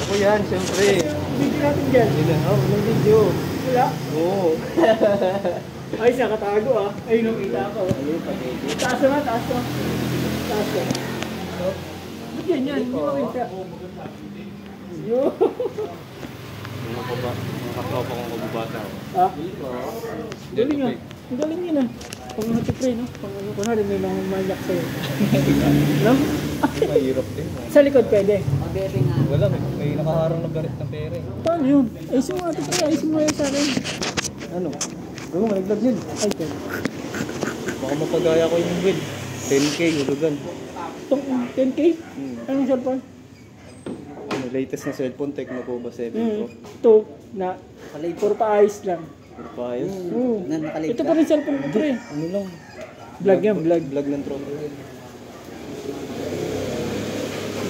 Ako yan, siyempre. Video natin dyan. Walang video. Wala? Oo. Ay, siya katago ah. Ayun ang kita ako. Taas na, taas na. Taas na. Ba't yan? Hindi makita. Yun. Mga katropa kong kababata. Ah? Galing ah. Ang galing yun ah. Pag mga tipre, no? Pag ano ko na rin may nangumanyak sa'yo. No? Mahirap din. Sa likod pwede. Wala, may nakaharang na garit ng pere. Paano yun? Ayusin mo ate pre, ayusin mo yun sa akin. Ano? Ano, malaglag yun. Ay, pwede. Baka mapagaya ko yung win. 10K, hulugan. 10K? Anong cellphone? Ano, latest na cellphone, Tecno Pova 7 Pro. Ito, na, puro pa ayos lang. Puro pa ayos. Ito pa rin cellphone ko pre. Ano lang? Vlog yan, vlog. Vlog ng tropa.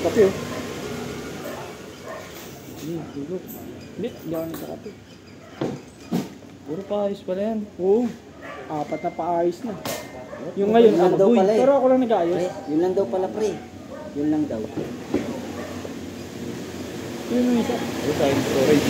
Kape oh. Hindi ako nagkakape. Puro pa ayos pala yan. Oo. 4 na paayos na. Yung ngayon, amoy. Pero ako lang nag-aayos. Yun lang daw pala pre. Yun lang daw. Yun yung isa. Ito sa storage.